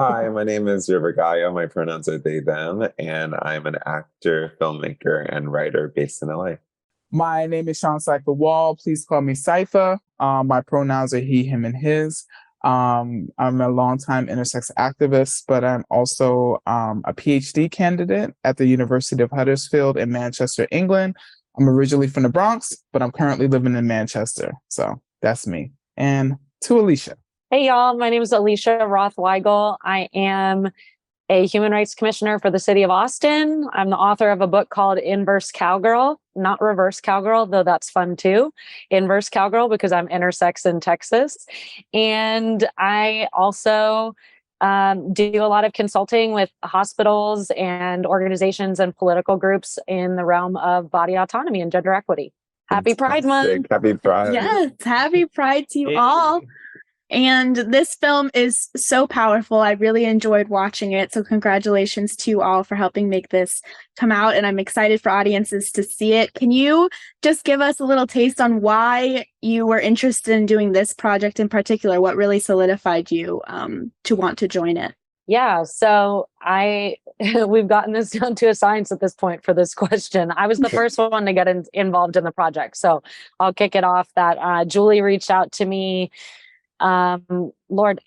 Hi, my name is Gallo. My pronouns are they, them, and I'm an actor, filmmaker, and writer based in LA. My name is Saifa Wall. Please call me Saifa. My pronouns are he, him, and his. I'm a longtime intersex activist, but I'm also a PhD candidate at the University of Huddersfield in Manchester, England. I'm originally from the Bronx, but I'm currently living in Manchester. So that's me. And to Alicia. Hey, y'all. My name is Alicia Roth Weigel. I am a human rights commissioner for the city of Austin. I'm the author of a book called Inverse Cowgirl, not Reverse Cowgirl, though that's fun too. Inverse Cowgirl, because I'm intersex in Texas. And I also do a lot of consulting with hospitals and organizations and political groups in the realm of body autonomy and gender equity. Happy Pride Month. Happy Pride. Yes, happy Pride to you all. And this film is so powerful. I really enjoyed watching it. So congratulations to you all for helping make this come out. And I'm excited for audiences to see it. Can you just give us a little taste on why you were interested in doing this project in particular? What really solidified you to want to join it? Yeah, so we've gotten this down to a science at this point for this question. I was the first one to get involved in the project. So I'll kick it off that Julie reached out to me Lord,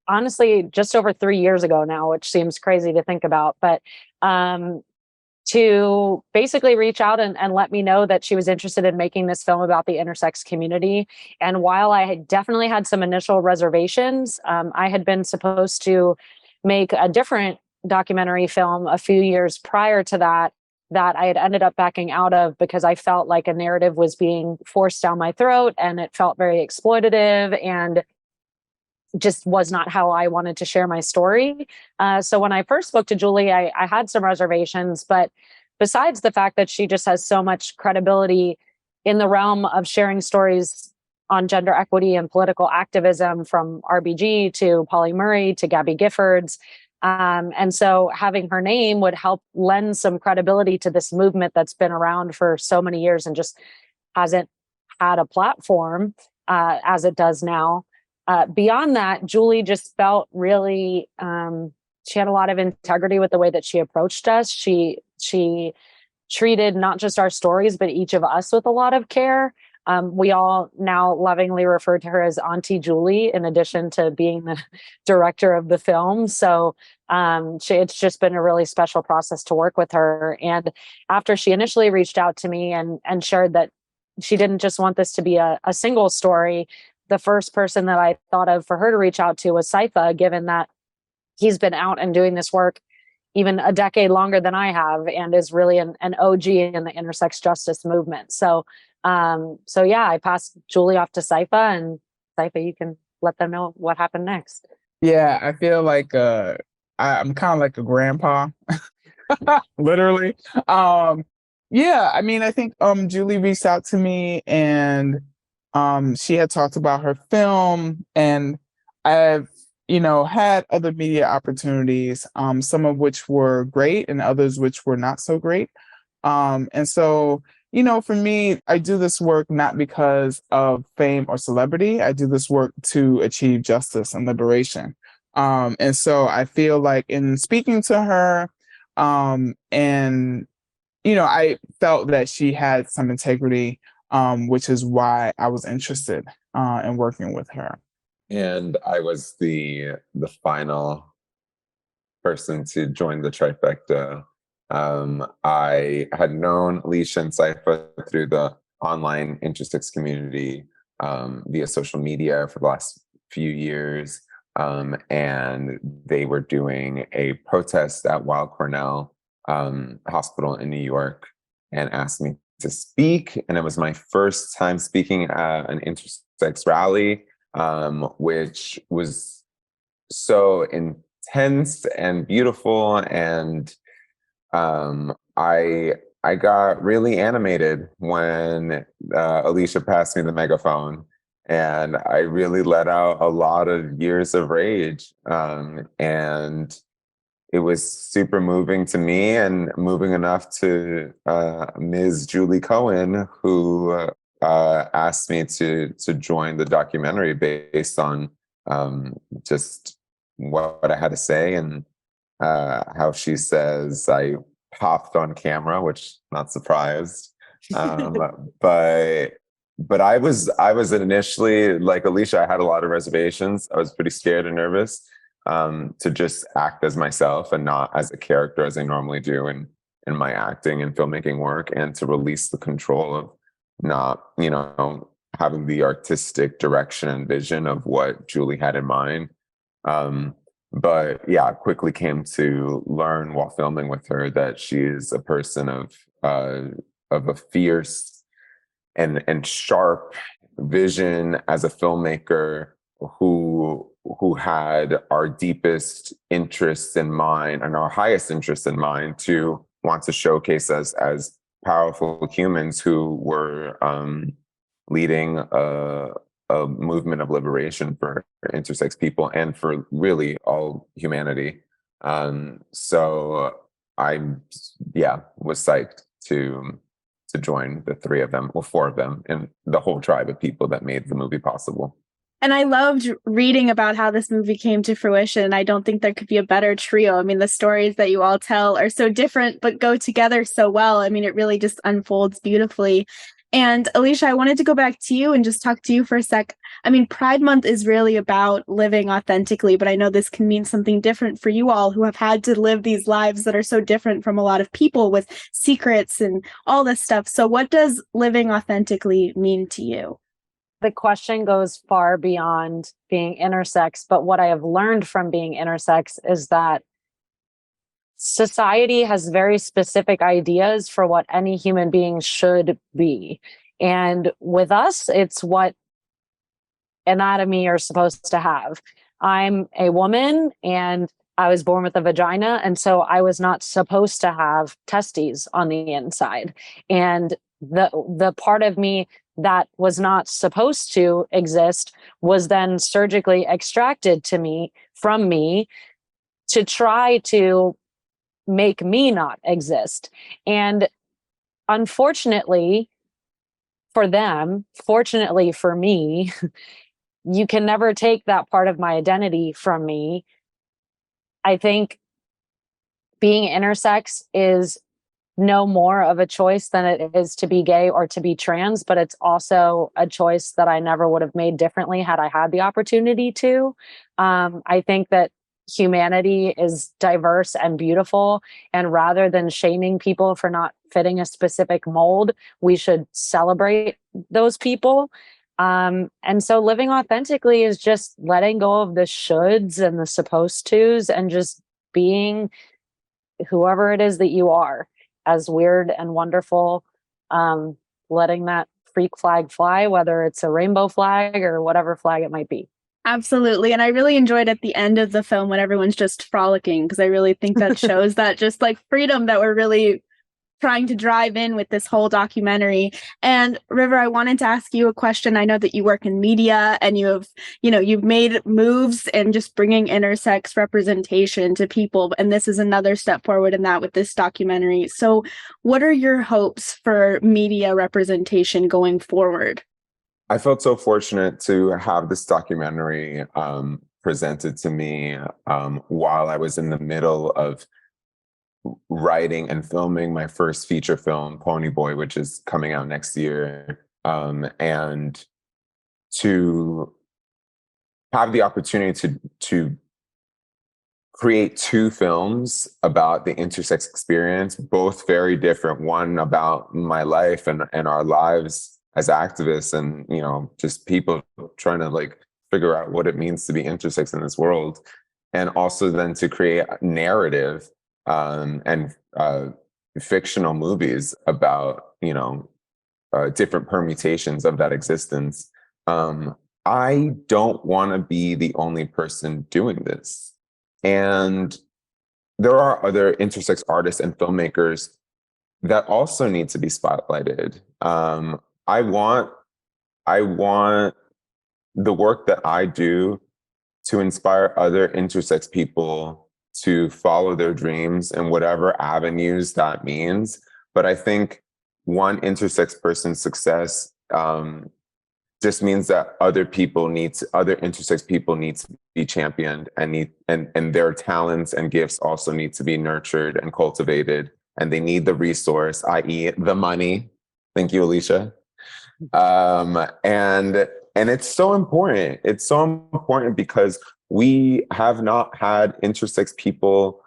honestly, just over 3 years ago now, which seems crazy to think about, but to basically reach out and let me know that she was interested in making this film about the intersex community. And while I had definitely had some initial reservations, I had been supposed to make a different documentary film a few years prior to that I had ended up backing out of because I felt like a narrative was being forced down my throat and it felt very exploitative and just was not how I wanted to share my story. So when I first spoke to Julie, I had some reservations, but besides the fact that she just has so much credibility in the realm of sharing stories on gender equity and political activism, from RBG to Polly Murray to Gabby Giffords. And so having her name would help lend some credibility to this movement that's been around for so many years and just hasn't had a platform as it does now. Beyond that, Julie just felt really, she had a lot of integrity with the way that she approached us. She treated not just our stories, but each of us with a lot of care. We all now lovingly refer to her as Auntie Julie, in addition to being the director of the film. So it's just been a really special process to work with her. And after she initially reached out to me and shared that she didn't just want this to be a single story, the first person that I thought of for her to reach out to was Saifa, given that he's been out and doing this work even a decade longer than I have and is really an OG in the intersex justice movement. So yeah, I passed Julie off to Saifa, and Saifa, you can let them know what happened next. Yeah, I feel like I'm kind of like a grandpa, literally. Yeah, I mean, I think Julie reached out to me and she had talked about her film, and I've, had other media opportunities, some of which were great and others which were not so great. And so, for me, I do this work not because of fame or celebrity. I do this work to achieve justice and liberation. And so I feel like in speaking to her, and, I felt that she had some integrity, which is why I was interested in working with her. And I was the final person to join the Trifecta. I had known Alicia and Saifa through the online intersex community via social media for the last few years. And they were doing a protest at Weill Cornell Hospital in New York and asked me to speak. And it was my first time speaking at an intersex rally, which was so intense and beautiful. And I got really animated when Alicia passed me the megaphone, and I really let out a lot of years of rage. And it was super moving to me, and moving enough to Ms. Julie Cohen, who asked me to join the documentary based on just what I had to say, and how she says I popped on camera, which not surprised. But I was initially like Alicia. I had a lot of reservations. I was pretty scared and nervous to just act as myself and not as a character as I normally do in my acting and filmmaking work, and to release the control of not, having the artistic direction and vision of what Julie had in mind. But yeah, I quickly came to learn while filming with her that she is a person of a fierce and sharp vision as a filmmaker who had our deepest interests in mind and our highest interests in mind, to want to showcase us as powerful humans who were leading a movement of liberation for intersex people and for really all humanity. So I, was psyched to join the three of them, or four of them, and the whole tribe of people that made the movie possible. And I loved reading about how this movie came to fruition. I don't think there could be a better trio. I mean, the stories that you all tell are so different, but go together so well. I mean, it really just unfolds beautifully. And Alicia, I wanted to go back to you and just talk to you for a sec. I mean, Pride Month is really about living authentically, but I know this can mean something different for you all who have had to live these lives that are so different from a lot of people with secrets and all this stuff. So what does living authentically mean to you? The question goes far beyond being intersex, but what I have learned from being intersex is that society has very specific ideas for what any human being should be. And with us, it's what anatomy you're supposed to have. I'm a woman and I was born with a vagina, and so I was not supposed to have testes on the inside. And the part of me that was not supposed to exist was then surgically extracted from me to try to make me not exist. And unfortunately for them, fortunately for me, you can never take that part of my identity from me. I think being intersex is no more of a choice than it is to be gay or to be trans, but it's also a choice that I never would have made differently had I had the opportunity to. I think that humanity is diverse and beautiful, and rather than shaming people for not fitting a specific mold, we should celebrate those people. And so living authentically is just letting go of the shoulds and the supposed tos and just being whoever it is that you are, as weird and wonderful, letting that freak flag fly, whether it's a rainbow flag or whatever flag it might be. Absolutely. And I really enjoyed at the end of the film when everyone's just frolicking, because I really think that shows that just like freedom that we're really trying to drive in with this whole documentary. And River, I wanted to ask you a question. I know that you work in media and you've made moves and just bringing intersex representation to people. And this is another step forward in that with this documentary. So what are your hopes for media representation going forward? I felt so fortunate to have this documentary presented to me while I was in the middle of writing and filming my first feature film, Pony Boy, which is coming out next year. And to have the opportunity to create two films about the intersex experience, both very different, one about my life and our lives as activists and, just people trying to like figure out what it means to be intersex in this world. And also then to create a narrative and fictional movies about, different permutations of that existence. I don't want to be the only person doing this. And there are other intersex artists and filmmakers that also need to be spotlighted. I want the work that I do to inspire other intersex people to follow their dreams in whatever avenues that means. But I think one intersex person's success just means that other intersex people need to be championed and their talents and gifts also need to be nurtured and cultivated, and they need the resource, i.e. the money. Thank you, Alicia. And it's so important. It's so important because we have not had intersex people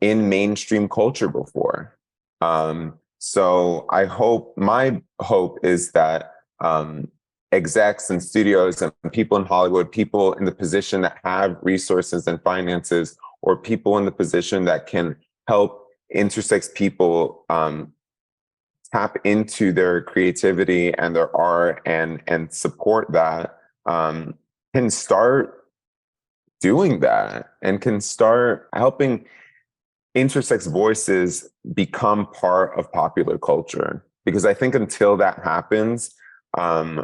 in mainstream culture before. So my hope is that execs and studios and people in Hollywood, people in the position that have resources and finances, or people in the position that can help intersex people tap into their creativity and their art and support that, can start doing that and can start helping intersex voices become part of popular culture. Because I think until that happens, that's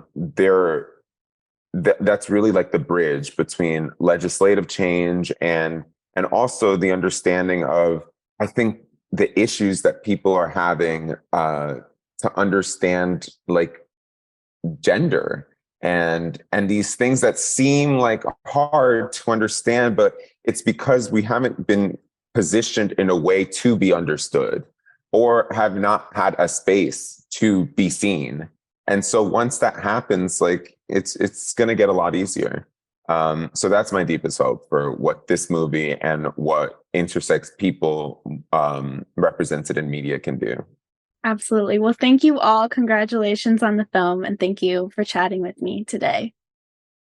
really like the bridge between legislative change and also the understanding of, I think, the issues that people are having to understand like gender and these things that seem like hard to understand, but it's because we haven't been positioned in a way to be understood or have not had a space to be seen. And so once that happens, like it's going to get a lot easier. So that's my deepest hope for what this movie and what intersex people represented in media can do. Absolutely. Well, thank you all. Congratulations on the film, and thank you for chatting with me today.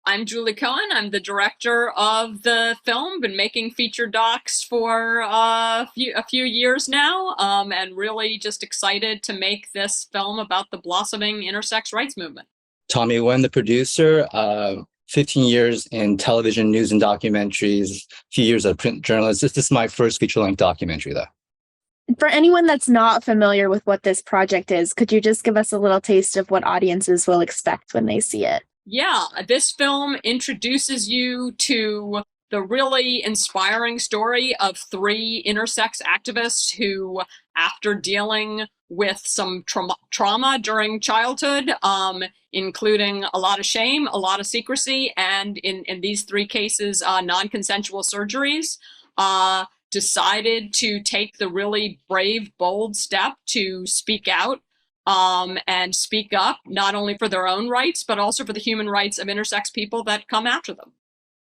I'm Julie Cohen. I'm the director of the film. Been making feature docs for a few years now, and really just excited to make this film about the blossoming intersex rights movement. Tommy Nguyen, the producer. 15 years in television, news, and documentaries. A few years as a print journalist. This is my first feature-length documentary, though. For anyone that's not familiar with what this project is, could you just give us a little taste of what audiences will expect when they see it? Yeah, this film introduces you to the really inspiring story of 3 intersex activists who, after dealing with some trauma during childhood, including a lot of shame, a lot of secrecy, and in these 3 cases, non-consensual surgeries, decided to take the really brave, bold step to speak out and speak up, not only for their own rights, but also for the human rights of intersex people that come after them.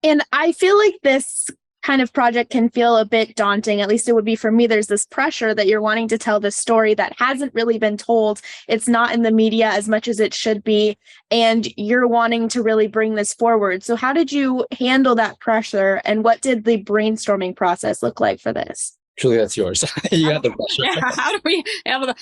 And I feel like this kind of project can feel a bit daunting. At least it would be for me. There's this pressure that you're wanting to tell this story that hasn't really been told. It's not in the media as much as it should be. And you're wanting to really bring this forward. So how did you handle that pressure? And what did the brainstorming process look like for this? Julie, that's yours. You got the pressure. Yeah, how do we handle that?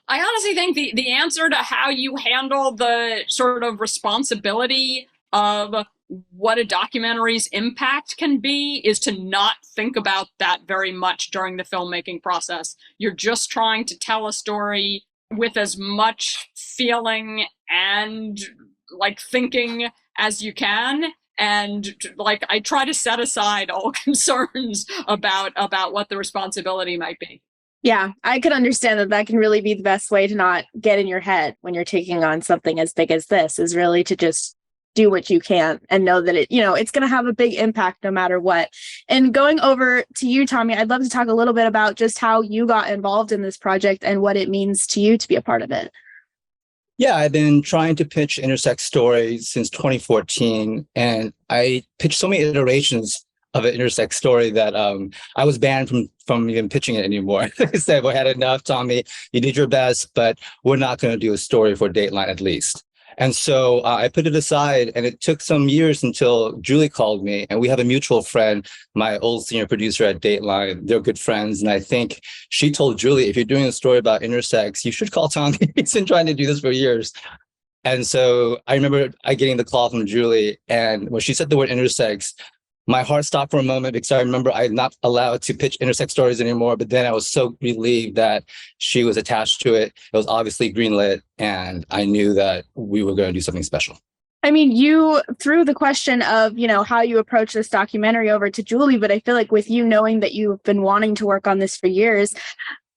I honestly think the answer to how you handle the sort of responsibility of what a documentary's impact can be is to not think about that very much during the filmmaking process. You're just trying to tell a story with as much feeling and like thinking as you can. And like, I try to set aside all concerns about what the responsibility might be. Yeah, I could understand that can really be the best way to not get in your head when you're taking on something as big as this, is really to just do what you can and know that it's going to have a big impact no matter what. And going over to you, Tommy, I'd love to talk a little bit about just how you got involved in this project and what it means to you to be a part of it. Yeah, I've been trying to pitch intersex stories since 2014, and I pitched so many iterations of an intersex story that I was banned from even pitching it anymore. I said, we had enough, Tommy. You did your best, but we're not going to do a story for Dateline at least. And so I put it aside, and it took some years until Julie called me, and we have a mutual friend, my old senior producer at Dateline. They're good friends. And I think she told Julie, if you're doing a story about intersex, you should call Tommy. He's been trying to do this for years. And so I remember getting the call from Julie, and when she said the word intersex, my heart stopped for a moment because I remember I'm not allowed to pitch intersex stories anymore. But then I was so relieved that she was attached to it. It was obviously greenlit, and I knew that we were going to do something special. I mean, you threw the question of, how you approach this documentary over to Julie, but I feel like with you knowing that you've been wanting to work on this for years,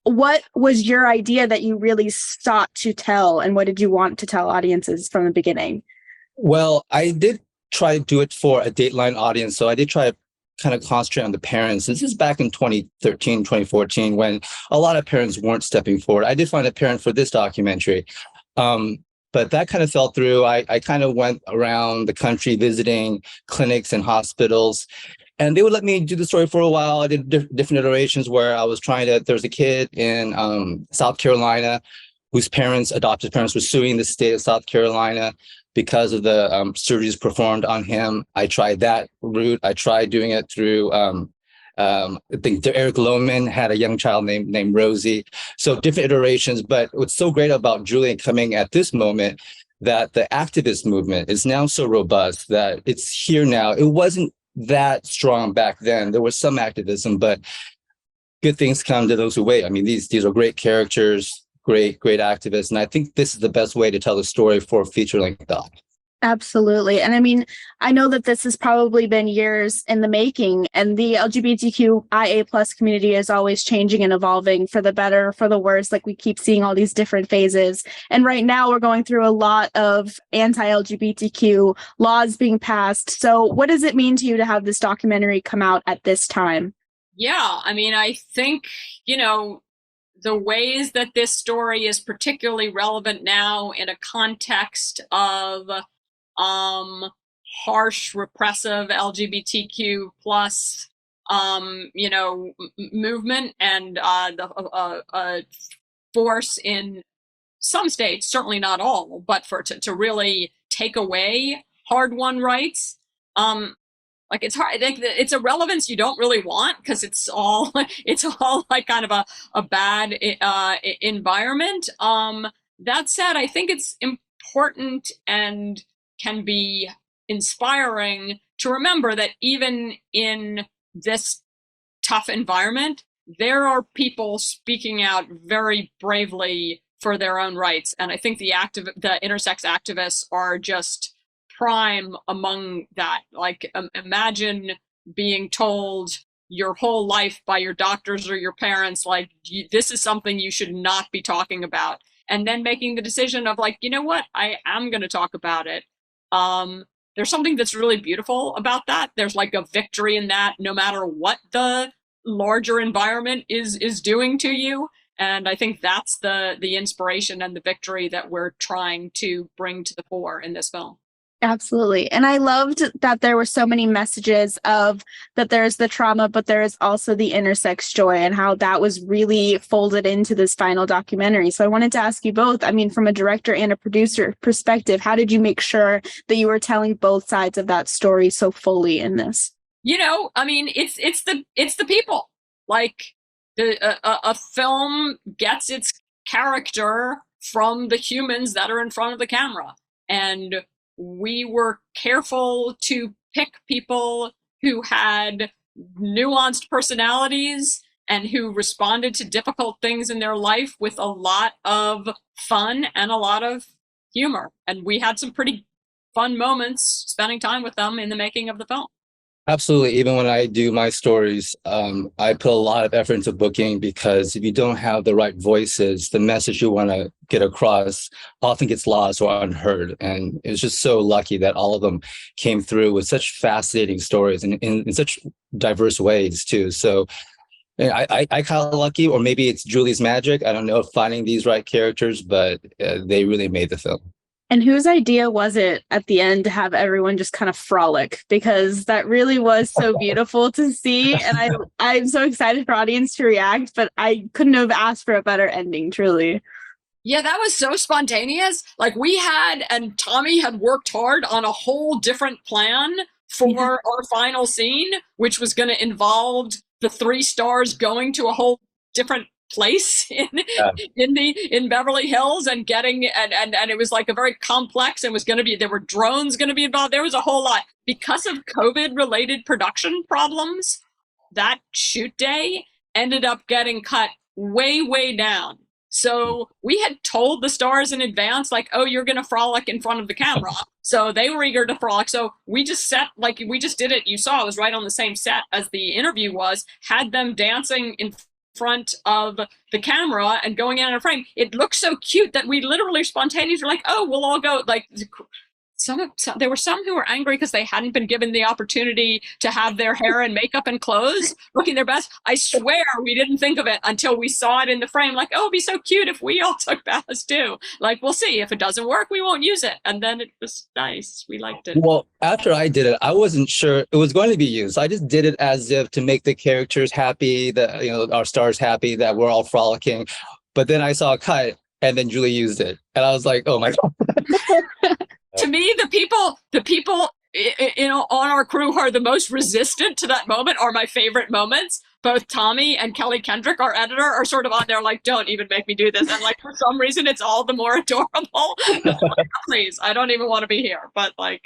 what was your idea that you really sought to tell, and what did you want to tell audiences from the beginning? Well, I did try to do it for a Dateline audience. So I did try to kind of concentrate on the parents. This is back in 2013, 2014, when a lot of parents weren't stepping forward. I did find a parent for this documentary. But that kind of fell through. I kind of went around the country visiting clinics and hospitals, and they would let me do the story for a while. I did different iterations where I was trying to, there's a kid in South Carolina whose adopted parents, were suing the state of South Carolina because of the surgeries performed on him. I tried that route. I tried doing it through, I think Eric Lohman had a young child named Rosie. So different iterations. But what's so great about Julie coming at this moment, that the activist movement is now so robust that it's here now. It wasn't that strong back then. There was some activism, but good things come to those who wait. I mean, these are great characters, great activists. And I think this is the best way to tell the story for a feature-length doc. Absolutely. And I mean, I know that this has probably been years in the making, and the LGBTQIA plus community is always changing and evolving for the better, for the worse. Like, we keep seeing all these different phases. And right now we're going through a lot of anti-LGBTQ laws being passed. So what does it mean to you to have this documentary come out at this time? Yeah, I mean, I think, the ways that this story is particularly relevant now in a context of harsh, repressive LGBTQ plus, movement, and the force in some states, certainly not all, but to really take away hard-won rights. Like, it's hard. I think that it's a relevance you don't really want, because it's all like kind of a bad environment. That said, I think it's important and can be inspiring to remember that even in this tough environment, there are people speaking out very bravely for their own rights. And I think the intersex activists are just prime among that. Like, imagine being told your whole life by your doctors or your parents, like, this is something you should not be talking about, and then making the decision of, like, you know what, I am going to talk about it. There's something that's really beautiful about that. There's like a victory in that, no matter what the larger environment is doing to you. And I think that's the inspiration and the victory that we're trying to bring to the fore in this film. Absolutely. And I loved that there were so many messages of that there's the trauma, but there is also the intersex joy, and how that was really folded into this final documentary. So I wanted to ask you both, I mean, from a director and a producer perspective, how did you make sure that you were telling both sides of that story so fully in this? I mean, it's the people. Like, a film gets its character from the humans that are in front of the camera. And we were careful to pick people who had nuanced personalities and who responded to difficult things in their life with a lot of fun and a lot of humor. And we had some pretty fun moments spending time with them in the making of the film. Absolutely. Even when I do my stories, I put a lot of effort into booking, because if you don't have the right voices, the message you want to get across often gets lost or unheard. And it was just so lucky that all of them came through with such fascinating stories, and in such diverse ways too. So I kind of lucky, or maybe it's Julie's magic. I don't know, finding these right characters, but they really made the film. And whose idea was it at the end to have everyone just kind of frolic? Because that really was so beautiful to see. And I'm so excited for audience to react, but I couldn't have asked for a better ending, truly. Yeah, that was so spontaneous. Like, and Tommy had worked hard on a whole different plan for our final scene, which was going to involve the 3 stars going to a whole different place in Beverly Hills and getting and it was like a very complex, and was going to be, there were drones going to be involved. There was a whole lot. Because of COVID related production problems, that shoot day ended up getting cut way down. So we had told the stars in advance, like, oh, you're going to frolic in front of the camera. So they were eager to frolic. So we just did it. You saw it was right on the same set as the interview was, had them dancing in front of the camera and going in a frame. It looked so cute that we literally spontaneously were like, oh, we'll all go. Like, there were some who were angry because they hadn't been given the opportunity to have their hair and makeup and clothes looking their best. I swear we didn't think of it until we saw it in the frame. Like, oh, it'd be so cute if we all took baths too. Like, we'll see. If it doesn't work, we won't use it. And then it was nice. We liked it. Well, after I did it, I wasn't sure it was going to be used. I just did it as if to make the characters happy, that, you know, our stars happy, that we're all frolicking. But then I saw a cut, and then Julie used it, and I was like, oh my God. To me, the people on our crew who are the most resistant to that moment are my favorite moments. Both Tommy and Kelly Kendrick, our editor, are sort of on there like, don't even make me do this. And like, for some reason, it's all the more adorable. Like, please, I don't even want to be here. But like,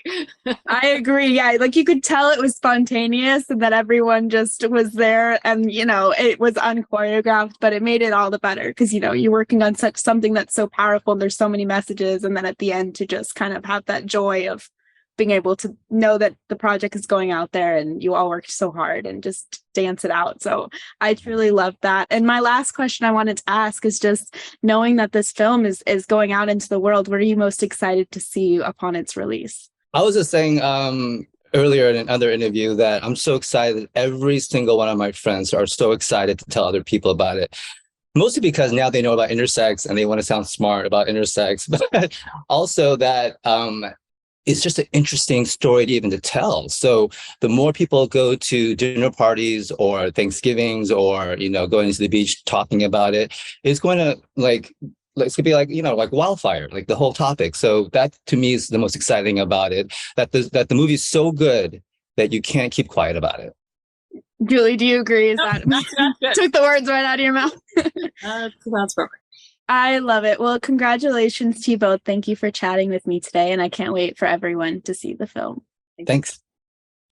I agree. Yeah, like you could tell it was spontaneous and that everyone just was there, and you know, it was unchoreographed, but it made it all the better because you know you're working on something that's so powerful. And there's so many messages, and then at the end to just kind of have that joy of being able to know that the project is going out there and you all worked so hard and just dance it out. So I truly love that. And my last question I wanted to ask is just knowing that this film is going out into the world, what are you most excited to see upon its release? I was just saying earlier in another interview that I'm so excited. Every single one of my friends are so excited to tell other people about it. Mostly because now they know about intersex and they want to sound smart about intersex, but also that it's just an interesting story to even to tell. So the more people go to dinner parties or Thanksgivings or, you know, going to the beach talking about it, it's going to it's gonna be like, you know, like wildfire, like the whole topic. So that to me is the most exciting about it, that the movie is so good that you can't keep quiet about it. Julie, do you agree? That's took the words right out of your mouth. That's perfect. I love it. Well, congratulations to you both. Thank you for chatting with me today, and I can't wait for everyone to see the film. Thanks.